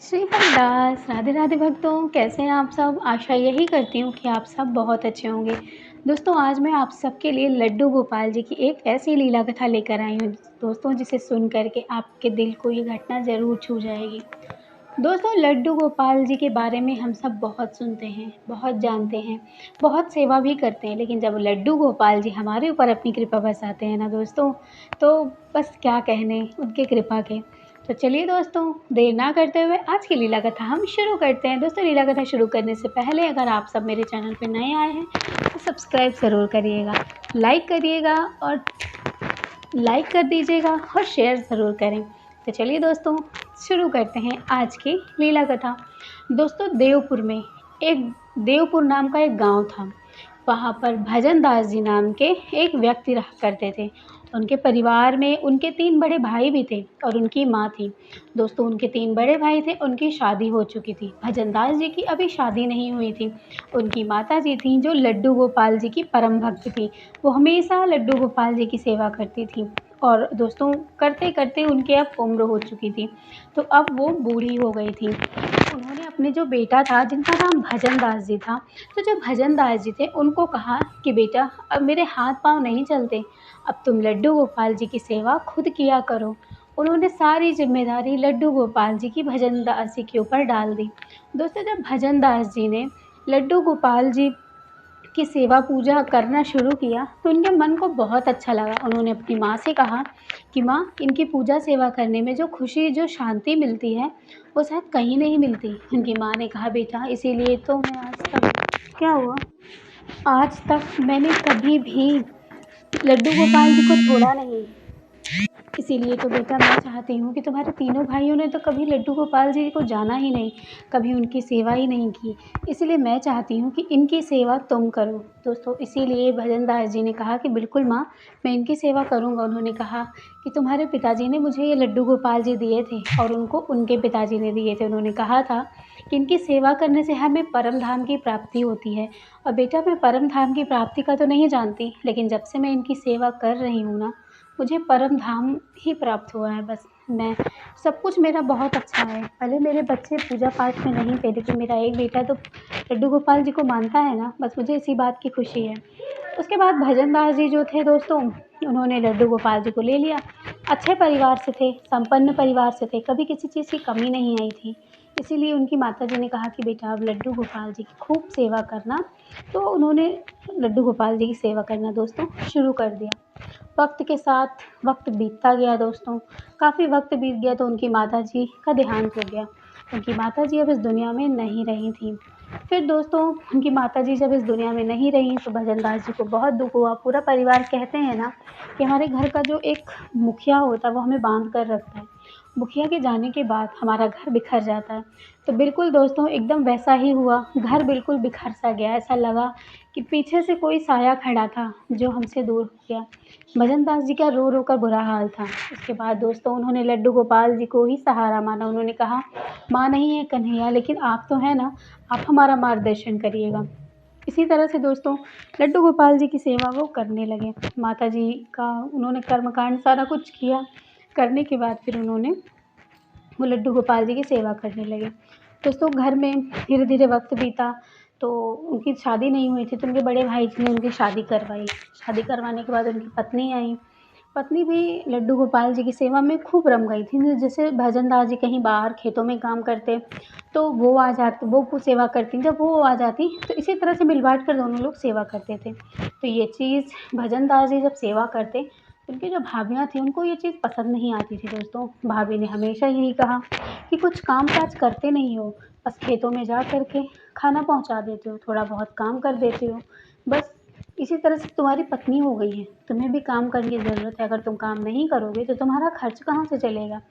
श्री दास राधे राधे भक्तों, कैसे हैं आप सब। आशा यही करती हूँ कि आप सब बहुत अच्छे होंगे। दोस्तों, आज मैं आप सबके लिए लड्डू गोपाल जी की एक ऐसी लीला कथा लेकर आई हूँ दोस्तों, जिसे सुन करके आपके दिल को ये घटना ज़रूर छू जाएगी। दोस्तों, लड्डू गोपाल जी के बारे में हम सब बहुत सुनते हैं, बहुत जानते हैं, बहुत सेवा भी करते हैं, लेकिन जब लड्डू गोपाल जी हमारे ऊपर अपनी कृपा बरसाते हैं ना दोस्तों, तो बस क्या कहने उनके कृपा के। तो चलिए दोस्तों, देर ना करते हुए आज की लीला कथा हम शुरू करते हैं। दोस्तों, लीला कथा शुरू करने से पहले अगर आप सब मेरे चैनल पर नए आए हैं तो सब्सक्राइब ज़रूर करिएगा, लाइक करिएगा और लाइक कर दीजिएगा और शेयर ज़रूर करें। तो चलिए दोस्तों, शुरू करते हैं आज की लीला कथा। दोस्तों, देवपुर नाम का एक गांव था। वहाँ पर भजन दास जी नाम के एक व्यक्ति रहा करते थे। उनके परिवार में उनके 3 बड़े भाई भी थे और उनकी माँ थी। दोस्तों, उनके 3 बड़े भाई थे, उनकी शादी हो चुकी थी। भजन दास जी की अभी शादी नहीं हुई थी। उनकी माता जी थीं जो लड्डू गोपाल जी की परम भक्त थी। वो हमेशा लड्डू गोपाल जी की सेवा करती थी और दोस्तों, करते-करते उनकी अब उम्र हो चुकी थी, तो अब वो बूढ़ी हो गई थी। उन्होंने अपने जो बेटा था, जिनका नाम भजन दास जी था, तो जो भजन दास जी थे उनको कहा कि बेटा, अब मेरे हाथ-पाँव नहीं चलते, अब तुम लड्डू गोपाल जी की सेवा खुद किया करो। उन्होंने सारी ज़िम्मेदारी लड्डू गोपाल जी की भजन दास जी के ऊपर डाल दी। दोस्तों, जब भजन दास जी ने लड्डू गोपाल जी की सेवा पूजा करना शुरू किया तो उनके मन को बहुत अच्छा लगा। उन्होंने अपनी माँ से कहा कि माँ, इनकी पूजा सेवा करने में जो खुशी, जो शांति मिलती है, वो शायद कहीं नहीं मिलती। उनकी माँ ने कहा, बेटा, इसीलिए तो मैं आज तक मैंने कभी भी लड्डू गोपाल जी को छोड़ा नहीं। इसीलिए तो बेटा मैं चाहती हूँ कि तुम्हारे तीनों भाइयों ने तो कभी लड्डू गोपाल जी को जाना ही नहीं, कभी उनकी सेवा ही नहीं की। इसीलिए मैं चाहती हूँ कि इनकी सेवा तुम करो। दोस्तों, इसीलिए भजन दास जी ने कहा कि बिल्कुल माँ, मैं इनकी सेवा करूँगा। उन्होंने कहा कि तुम्हारे पिताजी ने मुझे ये लड्डू गोपाल जी दिए थे और उनको उनके पिताजी ने दिए थे। उन्होंने कहा था कि इनकी सेवा करने से हमें परम धाम की प्राप्ति होती है। और बेटा, मैं परम धाम की प्राप्ति का तो नहीं जानती, लेकिन जब से मैं इनकी सेवा कर रही हूँ ना, मुझे परम धाम ही प्राप्त हुआ है। बस मैं सब कुछ मेरा बहुत अच्छा है। भले मेरे बच्चे पूजा पाठ में नहीं थे, लेकिन मेरा एक बेटा तो लड्डू गोपाल जी को मानता है ना, बस मुझे इसी बात की खुशी है। उसके बाद भजन दास जी जो थे दोस्तों, उन्होंने लड्डू गोपाल जी को ले लिया। अच्छे परिवार से थे, संपन्न परिवार से थे, कभी किसी चीज़ की कमी नहीं आई थी। इसीलिए उनकी माताजी ने कहा कि बेटा, अब लड्डू गोपाल जी की खूब सेवा करना। तो उन्होंने लड्डू गोपाल जी की सेवा करना दोस्तों शुरू कर दिया। वक्त के साथ वक्त बीतता गया दोस्तों, काफ़ी वक्त बीत गया तो उनकी माताजी का देहांत हो गया। उनकी माताजी अब इस दुनिया में नहीं रही थीं। फिर दोस्तों, उनकी माताजी जब इस दुनिया में नहीं रहीं तो भजन दास जी को बहुत दुःख हुआ। पूरा परिवार कहते हैं ना कि हमारे घर का जो एक मुखिया होता है वो हमें बाँध कर रखता है। मुखिया के जाने के बाद हमारा घर बिखर जाता है। तो बिल्कुल दोस्तों, एकदम वैसा ही हुआ। घर बिल्कुल बिखर सा गया। ऐसा लगा कि पीछे से कोई साया खड़ा था जो हमसे दूर हो गया। भजन दास जी का रो रो कर बुरा हाल था। उसके बाद दोस्तों, उन्होंने लड्डू गोपाल जी को ही सहारा माना। उन्होंने कहा, माँ नहीं है कन्हैया, लेकिन आप तो हैं ना, आप हमारा मार्गदर्शन करिएगा। इसी तरह से दोस्तों, लड्डू गोपाल जी की सेवा वो करने लगे। माता जी का उन्होंने कर्मकांड सारा कुछ किया। करने के बाद फिर उन्होंने वो लड्डू गोपाल जी की सेवा करने लगे। दोस्तों, घर में धीरे धीरे वक्त बीता तो उनकी शादी नहीं हुई थी, तो उनके बड़े भाई जी ने उनकी शादी करवाई। शादी करवाने के बाद उनकी पत्नी आई। पत्नी भी लड्डू गोपाल जी की सेवा में खूब रम गई थी। जैसे भजन दास जी कहीं बाहर खेतों में काम करते तो वो आ जाती, वो सेवा करती। जब वो आ जाती तो इसी तरह से मिल बाँट कर दोनों लोग सेवा करते थे। तो ये चीज़ भजन दास जी जब सेवा करते, उनकी जो भाभियाँ थीं उनको ये चीज़ पसंद नहीं आती थी दोस्तों। भाभी ने हमेशा यही कहा कि कुछ काम-काज करते नहीं हो, बस खेतों में जा कर के खाना पहुँचा देते हो, थोड़ा बहुत काम कर देते हो, बस इसी तरह से तुम्हारी पत्नी हो गई है। तुम्हें भी काम करने की ज़रूरत है, अगर तुम काम नहीं करोगे तो तुम्हारा खर्च कहाँ से चलेगा।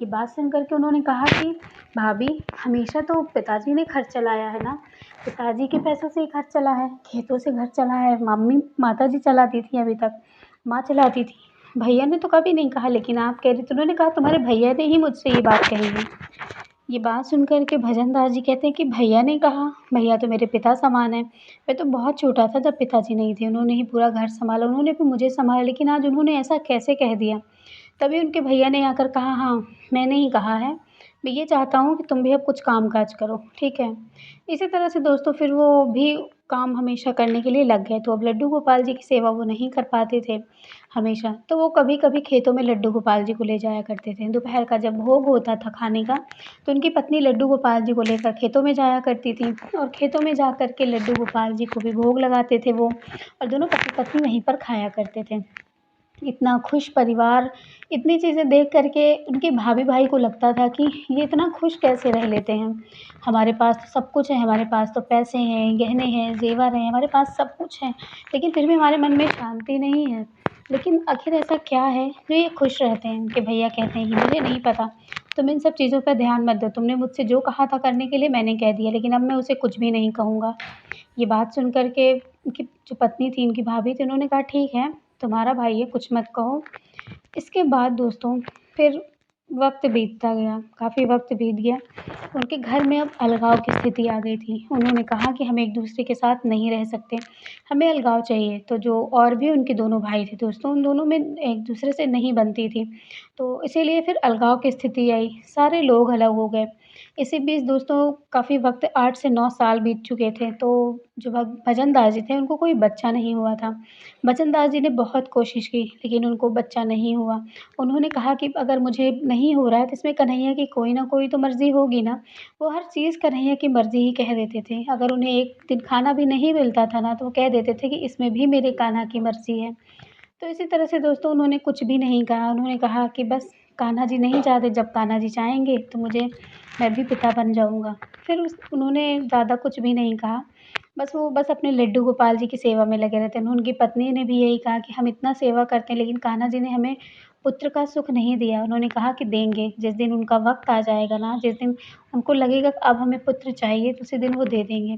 ये बात सुन कर के उन्होंने कहा कि भाभी, हमेशा तो पिताजी ने घर चलाया है ना, पिताजी के पैसों से ही घर चला है, खेतों से घर चला है, माताजी चलाती थी अभी तक, माँ चलाती थी। भैया ने तो कभी नहीं कहा, लेकिन आप कह रही। तो उन्होंने कहा, तुम्हारे भैया ने ही मुझसे ये बात कही है। ये बात सुन कर के भजन दास जी कहते हैं कि भैया ने कहा, भैया तो मेरे पिता समान है। मैं तो बहुत छोटा था जब पिताजी नहीं थे, उन्होंने ही पूरा घर सँभाला, उन्होंने भी मुझे सँभाला, लेकिन आज उन्होंने ऐसा कैसे कह दिया। तभी उनके भैया ने आकर कहा, हाँ, मैंने ही कहा है, मैं ये चाहता हूँ कि तुम भी अब कुछ काम-काज करो, ठीक है? इसी तरह से दोस्तों फिर वो भी काम हमेशा करने के लिए लग गए, तो अब लड्डू गोपाल जी की सेवा वो नहीं कर पाते थे हमेशा, तो वो कभी-कभी खेतों में लड्डू गोपाल जी को ले जाया करते थे। दोपहर का जब भोग होता था खाने का, तो उनकी पत्नी लड्डू गोपाल जी को लेकर खेतों में जाया करती थी और खेतों में जा कर के लड्डू गोपाल जी को भी भोग लगाते थे वो और दोनों पति-पत्नी वहीं पर खाया करते थे। इतना खुश परिवार, इतनी चीज़ें देख कर के उनके भाभी-भाई को लगता था कि ये इतना खुश कैसे रह लेते हैं। हमारे पास तो सब कुछ है, हमारे पास तो पैसे हैं, गहने हैं, ज़ेवर हैं, हमारे पास सब कुछ है, लेकिन फिर भी हमारे मन में शांति नहीं है। लेकिन आखिर ऐसा क्या है जो ये खुश रहते हैं? उनके भैया कहते हैं कि मुझे नहीं पता, तुम इन सब चीज़ों पे ध्यान मत दो, तुमने मुझसे जो कहा था करने के लिए मैंने कह दिया, लेकिन अब मैं उसे कुछ भी नहीं कहूँगा। ये बात सुन कर के उनकी जो पत्नी थी, उनकी भाभी थी, उन्होंने कहा ठीक है, तुम्हारा भाई है, कुछ मत कहो। इसके बाद दोस्तों फिर वक़्त बीतता गया, काफ़ी वक़्त बीत गया। उनके घर में अब अलगाव की स्थिति आ गई थी। उन्होंने कहा कि हम एक-दूसरे के साथ नहीं रह सकते, हमें अलगाव चाहिए। तो जो और भी उनके दोनों भाई थे दोस्तों, उन दोनों में एक-दूसरे से नहीं बनती थी। तो इसीलिए फिर अलगाव की स्थिति आई, सारे लोग अलग हो गए। इसी बीच दोस्तों काफ़ी वक़्त 8 से 9 साल बीत चुके थे, तो जो भजन दास जी थे, उनको कोई बच्चा नहीं हुआ था। भजन दास जी ने बहुत कोशिश की, लेकिन उनको बच्चा नहीं हुआ। उन्होंने कहा कि अगर मुझे नहीं हो रहा है, तो इसमें कन्हैया की कोई ना कोई तो मर्ज़ी होगी ना। वो हर चीज़ कन्हैया की मर्ज़ी ही कह देते थे। अगर उन्हें एक दिन खाना भी नहीं मिलता था ना, तो वो कह देते थे कि इसमें भी मेरे कान्हा की मर्ज़ी है। तो इसी तरह से दोस्तों उन्होंने कुछ भी नहीं कहा। उन्होंने कहा कि बस कान्हा जी नहीं चाहते, जब कान्हा जी चाहेंगे तो मैं भी पिता बन जाऊँगा। फिर उन्होंने ज़्यादा कुछ भी नहीं कहा। बस अपने लड्डू गोपाल जी की सेवा में लगे रहते हैं। उनकी पत्नी ने भी यही कहा कि हम इतना सेवा करते हैं, लेकिन कान्हा जी ने हमें पुत्र का सुख नहीं दिया। उन्होंने कहा कि देंगे, जिस दिन उनका वक़्त आ जाएगा ना, जिस दिन उनको लगेगा कि अब हमें पुत्र चाहिए, तो उसी दिन वो दे देंगे।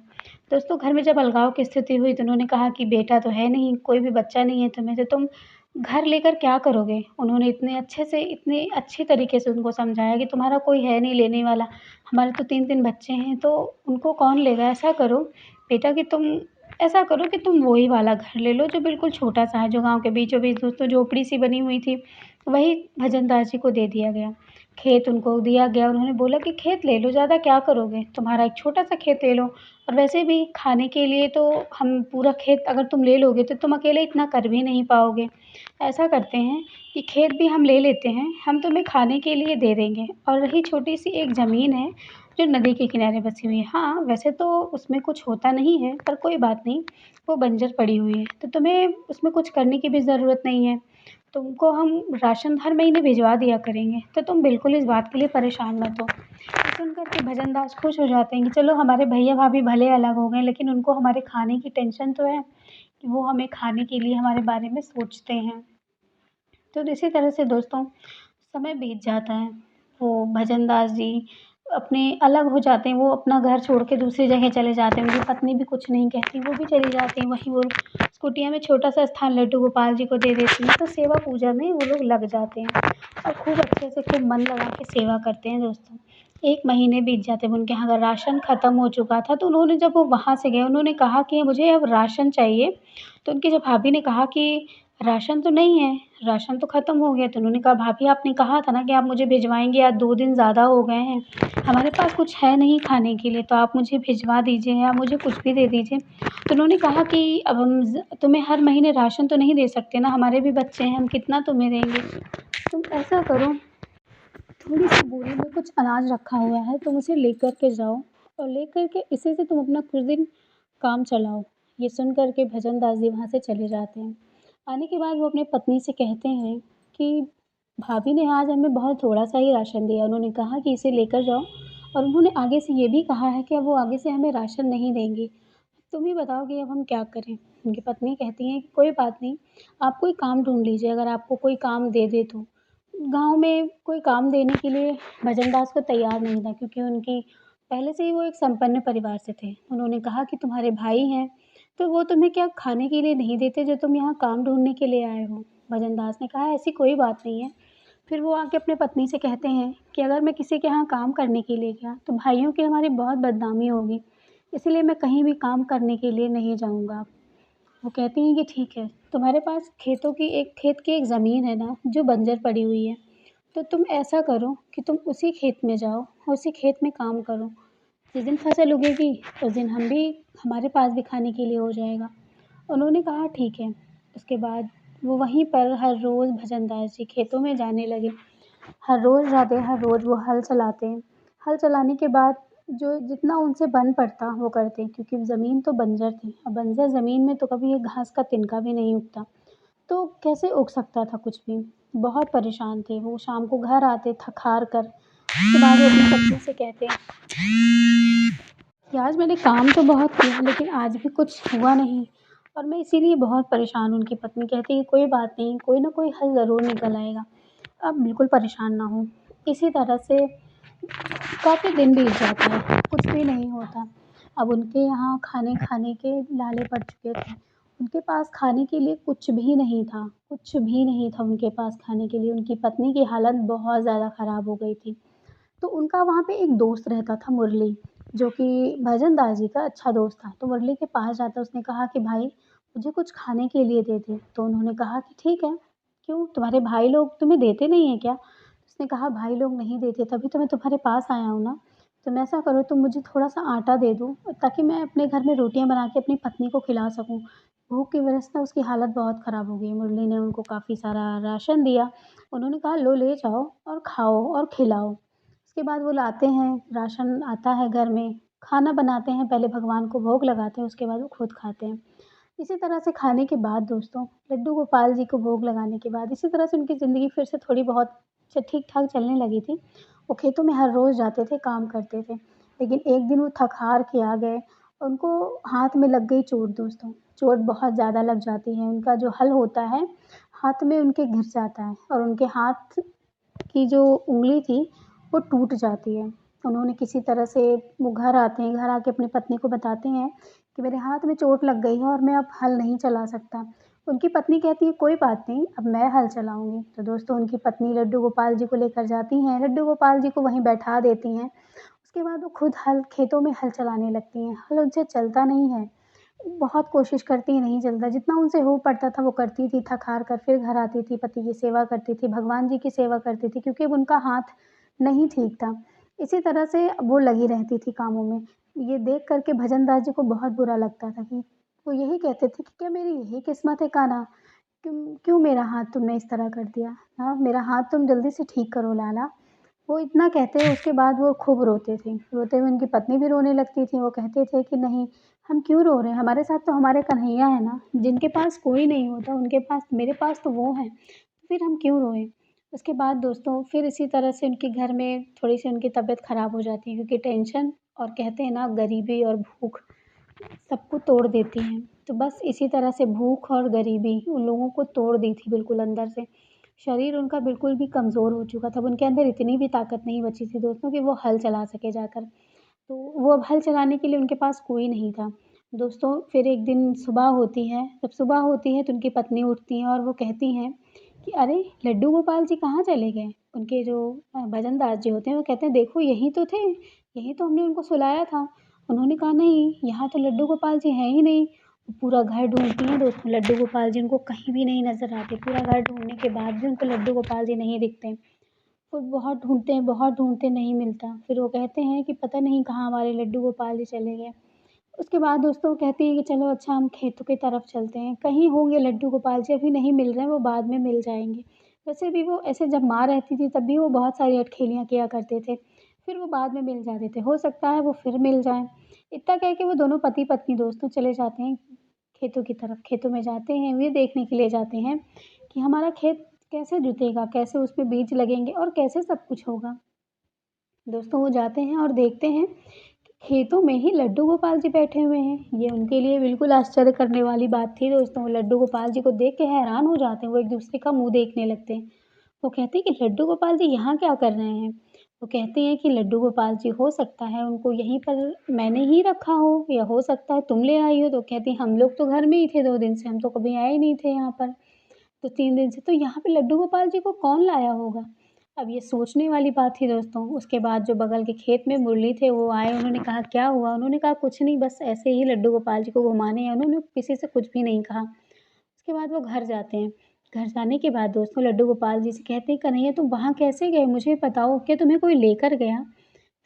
दोस्तों घर में जब अलगाव की स्थिति हुई, तो उन्होंने कहा कि बेटा तो है नहीं, कोई भी बच्चा नहीं है तुम्हें, तो तुम घर लेकर क्या करोगे? उन्होंने इतने अच्छे से, इतने अच्छे तरीके से उनको समझाया कि तुम्हारा कोई है नहीं लेने वाला, हमारे तो 3-3 बच्चे हैं, तो उनको कौन लेगा? ऐसा करो बेटा कि तुम वही वाला घर ले लो जो बिल्कुल छोटा-सा है, जो गाँव के बीचों-बीच दोस्तों झोपड़ी-सी बनी हुई थी, वही भजन दास जी को दे दिया गया। खेत उनको दिया गया, उन्होंने बोला कि खेत ले लो, ज़्यादा क्या करोगे? तुम्हारा एक छोटा-सा खेत ले लो और वैसे भी खाने के लिए तो हम पूरा खेत अगर तुम ले लोगे, तो तुम अकेले इतना कर भी नहीं पाओगे। ऐसा करते हैं कि खेत भी हम ले लेते हैं, हम तुम्हें खाने के लिए दे देंगे और रही छोटी-सी एक ज़मीन है, जो नदी के किनारे बसी हुई है। हाँ, वैसे तो उसमें कुछ होता नहीं है, पर कोई बात नहीं, वो बंजर पड़ी हुई है, तो तुम्हें उसमें कुछ करने की भी ज़रूरत नहीं है। तुमको हम राशन हर महीने भिजवा दिया करेंगे, तो तुम बिल्कुल इस बात के लिए परेशान मत हो। ये सुन कर के भजन दास खुश हो जाते हैं कि चलो हमारे भैया-भाभी भले अलग हो गए, लेकिन उनको हमारे खाने की टेंशन तो है, कि वो हमें खाने के लिए हमारे बारे में सोचते हैं। तो इसी तरह से दोस्तों समय बीत जाता है। वो भजन दास जी अपने अलग हो जाते हैं, वो अपना घर छोड़ के दूसरी जगह चले जाते हैं। उनकी पत्नी भी कुछ नहीं कहती, वो भी चली जाती हैं। वहीं वो कुटिया में छोटा-सा स्थान लड्डू गोपाल जी को दे देती हैं, तो सेवा पूजा में वो लोग लग जाते हैं और खूब अच्छे से खूब मन लगा के सेवा करते हैं दोस्तों। 1 महीने बीत जाते हैं, उनके यहाँ का राशन ख़त्म हो चुका था, तो उन्होंने जब वो वहाँ से गए, उन्होंने कहा कि मुझे अब राशन चाहिए। तो उनकी जो भाभी ने कहा कि राशन तो नहीं है, राशन तो ख़त्म हो गया। तो उन्होंने कहा भाभी आपने कहा था ना कि आप मुझे भिजवाएँगे, आज 2 दिन ज़्यादा हो गए हैं, हमारे पास कुछ है नहीं खाने के लिए, तो आप मुझे भिजवा दीजिए या मुझे कुछ भी दे दीजिए। तो उन्होंने कहा कि अब हम तुम्हें हर महीने राशन तो नहीं दे सकते ना, हमारे भी बच्चे हैं, हम कितना तुम्हें देंगे? तुम ऐसा करो, थोड़ी-सी बोरी में कुछ अनाज रखा हुआ है, तुम उसे लेकर के जाओ और लेकर के इसी से तुम अपना कुछ दिन काम चलाओ। ये सुन कर के भजन दास जी वहाँ से चले जाते हैं। आने के बाद वो अपनी पत्नी से कहते हैं कि भाभी ने आज हमें बहुत थोड़ा-सा ही राशन दिया। उन्होंने कहा कि इसे लेकर जाओ और उन्होंने आगे से ये भी कहा है कि अब वो आगे से हमें राशन नहीं देंगी। तुम ही बताओ कि अब हम क्या करें? उनकी पत्नी कहती हैं कि कोई बात नहीं, आप कोई काम ढूँढ लीजिए अगर आपको कोई काम दे दे तो। गाँव में कोई काम देने के लिए भजन दास को तैयार नहीं था, क्योंकि उनकी पहले से ही वो एक संपन्न परिवार से थे। उन्होंने कहा कि तुम्हारे भाई हैं, तो वो तुम्हें क्या खाने के लिए नहीं देते जो तुम यहाँ काम ढूँढने के लिए आए हो? भजन दास ने कहा ऐसी कोई बात नहीं है। फिर वो आके अपनी पत्नी से कहते हैं कि अगर मैं किसी के यहाँ काम करने के लिए गया, तो भाइयों की हमारी बहुत बदनामी होगी, इसीलिए मैं कहीं भी काम करने के लिए नहीं जाऊँगा। वो कहती हैं कि ठीक है, तुम्हारे पास खेत की एक ज़मीन है ना, जो बंजर पड़ी हुई है, तो तुम ऐसा करो कि तुम उसी खेत में जाओ, उसी खेत में काम करो। जिस दिन फसल उगेगी उस दिन हम भी हमारे पास भी खाने के लिए हो जाएगा। उन्होंने कहा ठीक है। उसके बाद वो वहीं पर हर रोज़ भजनदास जी खेतों में जाने लगे। हर रोज़ जाते, हर रोज़ वो हल चलाते। हल चलाने के बाद जो जितना उनसे बन पड़ता वो करते, क्योंकि ज़मीन तो बंजर थी। अब बंजर ज़मीन में तो कभी एक घास का तिनका भी नहीं उगता, तो कैसे उग सकता था कुछ भी। बहुत परेशान थे वो। शाम को घर आते थक-हार कर। उसके बाद वो अपनी पत्नी से कहते कि आज मैंने काम तो बहुत किया लेकिन आज भी कुछ हुआ नहीं और मैं इसीलिए बहुत परेशान हूँ। उनकी पत्नी कहती है कोई बात नहीं, कोई ना कोई हल ज़रूर निकल आएगा, आप बिल्कुल परेशान ना हों। इसी तरह से काफ़ी दिन बीत जाते हैं, कुछ भी नहीं होता। अब उनके यहाँ खाने खाने के लाले पड़ चुके थे। उनके पास खाने के लिए कुछ भी नहीं था, कुछ भी नहीं था उनके पास खाने के लिए। उनकी पत्नी की हालत बहुत ज़्यादा ख़राब हो गई थी। तो उनका वहाँ पे एक दोस्त रहता था मुरली, जो कि भजन दास जी का अच्छा दोस्त था। तो मुरली के पास जाता, उसने कहा कि भाई मुझे कुछ खाने के लिए दे दे। तो उन्होंने कहा कि ठीक है, क्यों तुम्हारे भाई लोग तुम्हें देते नहीं हैं क्या? उसने कहा भाई लोग नहीं देते तभी तो मैं तुम्हारे पास आया हूँ ना। तुम ऐसा करो, तुम मुझे थोड़ा-सा आटा दे दो ताकि मैं अपने घर में रोटियाँ बना के अपनी पत्नी को खिला सकूँ। भूख की वजह से ना उसकी हालत बहुत ख़राब हो गई। मुरली ने उनको काफ़ी सारा राशन दिया। उन्होंने कहा लो ले जाओ और खाओ और खिलाओ। उसके बाद वो लाते हैं, राशन आता है घर में, खाना बनाते हैं, पहले भगवान को भोग लगाते हैं, उसके बाद वो खुद खाते हैं। इसी तरह से खाने के बाद दोस्तों, लड्डू गोपाल जी को भोग लगाने के बाद इसी तरह से उनकी ज़िंदगी फिर से थोड़ी बहुत ठीक-ठाक चलने लगी थी। वो खेतों में हर रोज़ जाते थे, काम करते थे। लेकिन एक दिन वो थक-हार के आ गए, उनको हाथ में लग गई चोट दोस्तों। चोट बहुत ज़्यादा लग जाती है, उनका जो हल होता है, हाथ में उनके घिस जाता है और उनके हाथ की जो उँगली थी वो टूट जाती है। उन्होंने किसी तरह से वो घर आते हैं, घर आके अपनी पत्नी को बताते हैं कि मेरे हाथ में चोट लग गई है और मैं अब हल नहीं चला सकता। उनकी पत्नी कहती है कोई बात नहीं, अब मैं हल चलाऊँगी। तो दोस्तों उनकी पत्नी लड्डू गोपाल जी को लेकर जाती हैं, लड्डू गोपाल जी को वहीं बैठा देती हैं। उसके बाद वो खुद हल खेतों में हल चलाने लगती हैं। हल उनसे चलता नहीं है। बहुत कोशिश करती नहीं चलता, जितना उनसे हो पाता था वो करती थी, थक-हार कर फिर घर आती थी, पति की सेवा करती थी, भगवान जी की सेवा करती थी क्योंकि अब उनका हाथ नहीं ठीक था। इसी तरह से वो लगी रहती थी कामों में। ये देख कर के भजन दास जी को बहुत बुरा लगता था कि वो यही कहते थे कि क्या मेरी यही किस्मत है कान्हा? क्यों क्यों मेरा हाथ तुमने इस तरह कर दिया? हाँ, मेरा हाथ तुम जल्दी से ठीक करो लाला। वो इतना कहते उसके बाद वो खूब रोते थे। रोते हुए उनकी पत्नी भी रोने लगती थी। वो कहते थे कि नहीं, हम क्यों रो रहे हैं? हमारे साथ तो हमारे कन्हैया है ना, जिनके पास कोई नहीं होता उनके पास मेरे पास तो वो हैं, तो फिर हम क्यों रोएँ? उसके बाद दोस्तों फिर इसी तरह से उनके घर में थोड़ी-सी उनकी तबीयत ख़राब हो जाती है क्योंकि टेंशन और कहते हैं ना गरीबी और भूख सबको तोड़ देती हैं। तो बस इसी तरह से भूख और गरीबी उन लोगों को तोड़ दी थी बिल्कुल अंदर से। शरीर उनका बिल्कुल भी कमज़ोर हो चुका था। अब उनके अंदर इतनी भी ताकत नहीं बची थी दोस्तों कि वो हल चला सकें जाकर। तो वो अब हल चलाने के लिए उनके पास कोई नहीं था। दोस्तों फिर एक दिन सुबह होती है, जब सुबह होती है तो उनकी पत्नी उठती हैं और वो कहती हैं कि अरे! लड्डू गोपाल जी कहाँ चले गए? उनके जो भजन दास जी होते हैं वो कहते हैं देखो यहीं तो थे, यहीं तो हमने उनको सुलाया था। उन्होंने कहा नहीं, यहाँ तो लड्डू गोपाल जी हैं ही नहीं। पूरा घर ढूँढती हैं दोस्तों, लड्डू गोपाल जी उनको कहीं भी नहीं नज़र आते। पूरा घर ढूँढने के बाद भी उनको लड्डू गोपाल जी नहीं दिखते। वो बहुत ढूँढते नहीं मिलता। फिर वो कहते हैं कि पता नहीं कहाँ हमारे लड्डू गोपाल जी चले गए। उसके बाद दोस्तों वो कहती हैं कि चलो अच्छा हम खेतों की तरफ चलते हैं, कहीं होंगे लड्डू गोपाल जी, अभी नहीं मिल रहे हैं, वो बाद में मिल जाएँगे। वैसे भी वो ऐसे जब माँ रहती थी तब भी वो बहुत सारी अठखेलियाँ किया करते थे, फिर वो बाद में मिल जाते थे, हो सकता है वो फिर मिल जाएँ। इतना कह के वो दोनों पति-पत्नी दोस्तों चले जाते हैं खेतों की तरफ। खेतों में जाते हैं, ये देखने के लिए जाते हैं कि हमारा खेत कैसे जुतेगा, कैसे उसमें बीज लगेंगे और कैसे सब कुछ होगा। दोस्तों वो जाते हैं और देखते हैं कि खेतों में ही लड्डू गोपाल जी बैठे हुए हैं। ये उनके लिए बिल्कुल आश्चर्य करने वाली बात थी दोस्तों। वो लड्डू गोपाल जी को देख के हैरान हो जाते हैं, वो एक-दूसरे का मुँह देखने लगते हैं। वो कहते हैं कि लड्डू गोपाल जी यहाँ क्या कर रहे हैं? वो कहते हैं कि लड्डू गोपाल जी हो सकता है उनको यहीं पर मैंने ही रखा हो या हो सकता है तुम ले आई हो। तो कहती हैं हम लोग तो घर में ही थे 2 दिन से, हम तो कभी आए ही नहीं थे यहाँ पर। तो 3 दिन से, तो यहाँ पे लड्डू गोपाल जी को कौन लाया होगा? अब ये सोचने वाली बात थी दोस्तों। उसके बाद जो बगल के खेत में मुरली थे वो आए, उन्होंने कहा क्या हुआ? उन्होंने कहा कुछ नहीं, बस ऐसे ही लड्डू गोपाल जी को घुमाने आए। उन्होंने किसी से कुछ भी नहीं कहा। उसके बाद वो घर जाते हैं। घर जाने के बाद दोस्तों लड्डू गोपाल जी से कहते हैं, कन्हैया तुम वहाँ कैसे गए? मुझे बताओ, क्या तुम्हें कोई लेकर गया?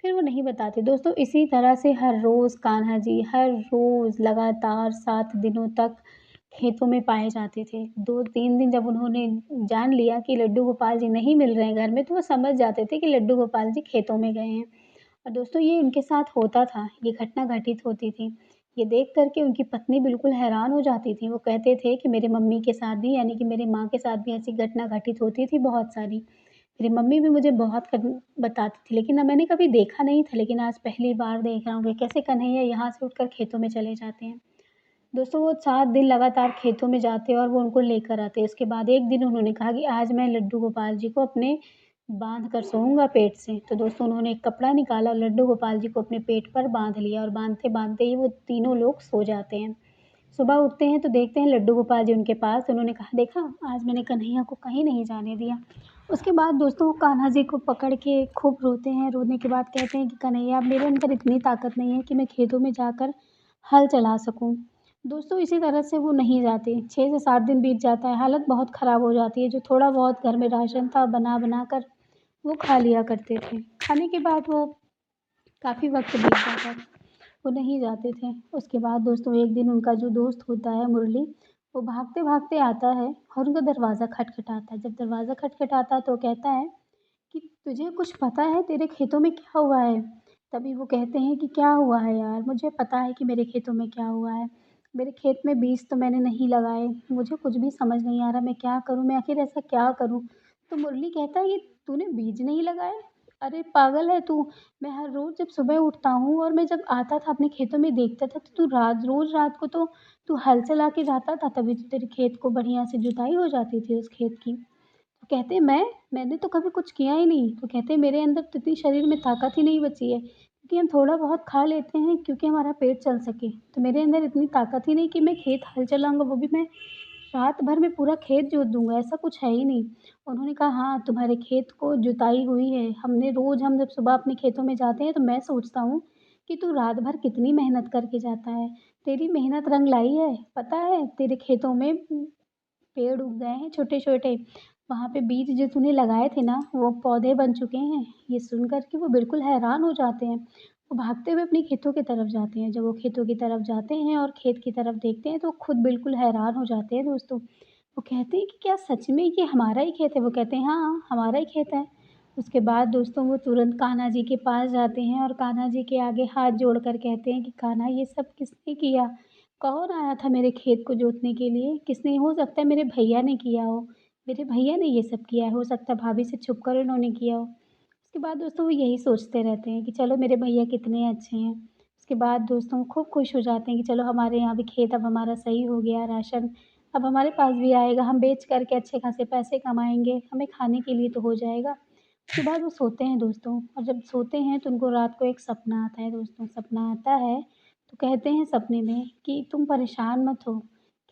फिर वो नहीं बताते। दोस्तों इसी तरह से हर रोज़ कान्हा जी हर रोज़ लगातार 7 दिनों तक खेतों में पाए जाते थे। 2-3 दिन जब उन्होंने जान लिया कि लड्डू गोपाल जी नहीं मिल रहे हैं घर में, तो वो समझ जाते थे कि लड्डू गोपाल जी खेतों में गए हैं। और दोस्तों ये उनके साथ होता था, ये घटना घटित होती थी। ये देख कर के उनकी पत्नी बिल्कुल हैरान हो जाती थी। वो कहते थे कि मेरी मम्मी के साथ भी यानी कि मेरी माँ के साथ भी ऐसी घटना घटित होती थी बहुत सारी। मेरी मम्मी भी मुझे बहुत बताती थी, लेकिन मैंने कभी देखा नहीं था, लेकिन आज पहली बार देख रहा हूँ कि कैसे कन्हैया यहाँ से उठकर खेतों में चले जाते हैं। दोस्तों वो 7 दिन लगातार खेतों में जाते और वो उनको लेकर आते। उसके बाद एक दिन उन्होंने कहा कि आज मैं लड्डू गोपाल जी को अपने बाँध कर सोऊँगा पेट से। तो दोस्तों उन्होंने एक कपड़ा निकाला और लड्डू गोपाल जी को अपने पेट पर बाँध लिया और बाँधते-बाँधते ही वो तीनों लोग सो जाते हैं। सुबह उठते हैं तो देखते हैं लड्डू गोपाल जी उनके पास। उन्होंने कहा, देखा आज मैंने कन्हैया को कहीं नहीं जाने दिया। उसके बाद दोस्तों वो कान्हा जी को पकड़ के खूब रोते हैं। रोने के बाद कहते हैं कि कन्हैया मेरे अंदर इतनी ताकत नहीं है कि मैं खेतों में जाकर हल चला सकूँ। दोस्तों इसी तरह से वो नहीं जाते। 6 से 7 दिन बीत जाता है, हालत बहुत ख़राब हो जाती है। जो थोड़ा बहुत घर में राशन था बना-बना कर वो खा लिया करते थे। खाने के बाद वो काफ़ी वक़्त बीत जाता था, वो नहीं जाते थे। उसके बाद दोस्तों एक दिन उनका जो दोस्त होता है मुरली, वो भागते-भागते आता है और उनका दरवाज़ा खटखटाता है। जब दरवाज़ा खटखटाता है तो कहता है कि तुझे कुछ पता है तेरे खेतों में क्या हुआ है? तभी वो कहते हैं कि क्या हुआ है यार? मुझे पता है कि मेरे खेतों में क्या हुआ है। मेरे खेत में बीज तो मैंने नहीं लगाए, मुझे कुछ भी समझ नहीं आ रहा मैं क्या करूँ? मैं आखिर ऐसा क्या करूँ? तो मुरली कहता है, ये तूने बीज नहीं लगाए? अरे पागल है तू! मैं हर रोज़ जब सुबह उठता हूँ और मैं जब आता था अपने खेतों में देखता था, तो तू रोज़ रात को तो तू हल चला के जाता था, तभी तो तेरे खेत को बढ़िया से जुताई हो जाती थी उस खेत की। तो कहते हैं मैंने तो कभी कुछ किया ही नहीं। तो कहते हैं मेरे अंदर तो इतनी शरीर में ताकत ही नहीं बची है, क्योंकि हम थोड़ा बहुत खा लेते हैं क्योंकि हमारा पेट चल सके। तो मेरे अंदर इतनी ताकत ही नहीं कि मैं खेत हल चलाऊँगा, वो भी मैं रात भर में पूरा खेत जोत दूँगा, ऐसा कुछ है ही नहीं। उन्होंने कहा हाँ, तुम्हारे खेत को जुताई हुई है। हम जब सुबह अपने खेतों में जाते हैं तो मैं सोचता हूँ कि तू रात भर कितनी मेहनत करके जाता है। तेरी मेहनत रंग लाई है। पता है तेरे खेतों में पेड़ उग गए हैं छोटे-छोटे। वहाँ पे बीज जो तूने लगाए थे ना, वो पौधे बन चुके हैं। ये सुन कर के वो बिल्कुल हैरान हो जाते हैं। वो भागते हुए अपने खेतों की तरफ जाते हैं। जब वो खेतों की तरफ जाते हैं और खेत की तरफ देखते हैं तो खुद बिल्कुल हैरान हो जाते हैं दोस्तों। वो कहते हैं कि क्या सच में ये हमारा ही खेत है? वो कहते हैं हाँ, हमारा ही खेत है। उसके बाद दोस्तों वो तुरंत कान्हा जी के पास जाते हैं और कान्हा जी के आगे हाथ जोड़कर कहते हैं कि कान्हा ये सब किसने किया? कौन आया था मेरे खेत को जोतने के लिए? किसने? हो सकता है मेरे भैया ने किया हो। मेरे भैया ने ये सब किया है, हो सकता है भाभी से छुप कर उन्होंने किया हो। उसके बाद दोस्तों वो यही सोचते रहते हैं कि चलो मेरे भैया कितने अच्छे हैं। उसके बाद दोस्तों वो खूब खुश हो जाते हैं कि चलो हमारे यहाँ भी खेत अब हमारा सही हो गया, राशन अब हमारे पास भी आएगा, हम बेच कर के अच्छे खासे पैसे कमाएँगे, हमें खाने के लिए तो हो जाएगा। उसके बाद वो सोते हैं दोस्तों और जब सोते हैं तो उनको रात को एक सपना आता है दोस्तों। सपना आता है तो कहते हैं सपने में कि तुम परेशान मत हो,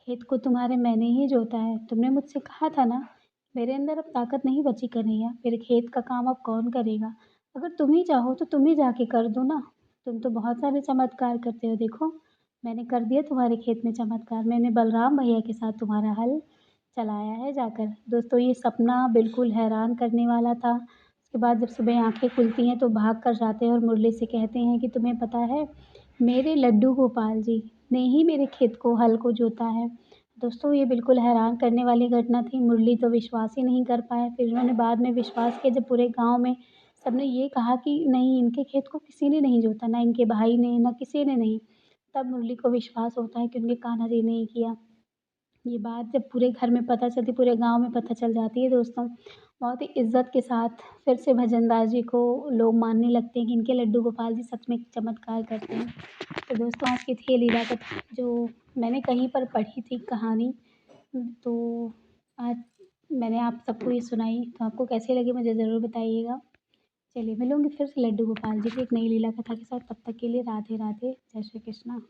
खेत को तुम्हारे मैंने ही जोता है। तुमने मुझसे कहा था ना, मेरे अंदर अब ताकत नहीं बची कन्हैया, मेरे खेत का काम अब कौन करेगा? अगर तुम ही चाहो तो तुम ही जाके कर दो ना। तुम तो बहुत सारे चमत्कार करते हो, देखो मैंने कर दिया तुम्हारे खेत में चमत्कार। मैंने बलराम भैया के साथ तुम्हारा हल चलाया है जाकर। दोस्तों ये सपना बिल्कुल हैरान करने वाला था। उसके बाद जब सुबह आँखें खुलती हैं तो भाग कर जाते हैं और मुरली से कहते हैं कि तुम्हें पता है, मेरे लड्डू गोपाल जी ने ही मेरे खेत को हल को जोता है। दोस्तों ये बिल्कुल हैरान करने वाली घटना थी। मुरली तो विश्वास ही नहीं कर पाए। फिर उन्होंने बाद में विश्वास किया जब पूरे गाँव में सबने ये कहा कि नहीं इनके खेत को किसी ने नहीं जोता, ना इनके भाई ने, ना किसी ने नहीं। तब मुरली को विश्वास होता है कि उनके कान्हा जी ने ही किया। ये बात जब पूरे घर में पता चलती, पूरे गाँव में पता चल जाती है दोस्तों, बहुत ही इज़्ज़त के साथ फिर से भजनदास जी को लोग मानने लगते हैं कि इनके लड्डू गोपाल जी सच में चमत्कार करते हैं। तो दोस्तों आज की थी ये लीला कथा जो मैंने कहीं पर पढ़ी थी कहानी, तो आज मैंने आप सबको ये सुनाई। तो आपको कैसी लगी मुझे ज़रूर बताइएगा। चलिए मिलूँगी फिर से लड्डू गोपाल जी की एक नई लीला कथा के साथ, तब तक के लिए राधे राधे, जय श्री कृष्णा।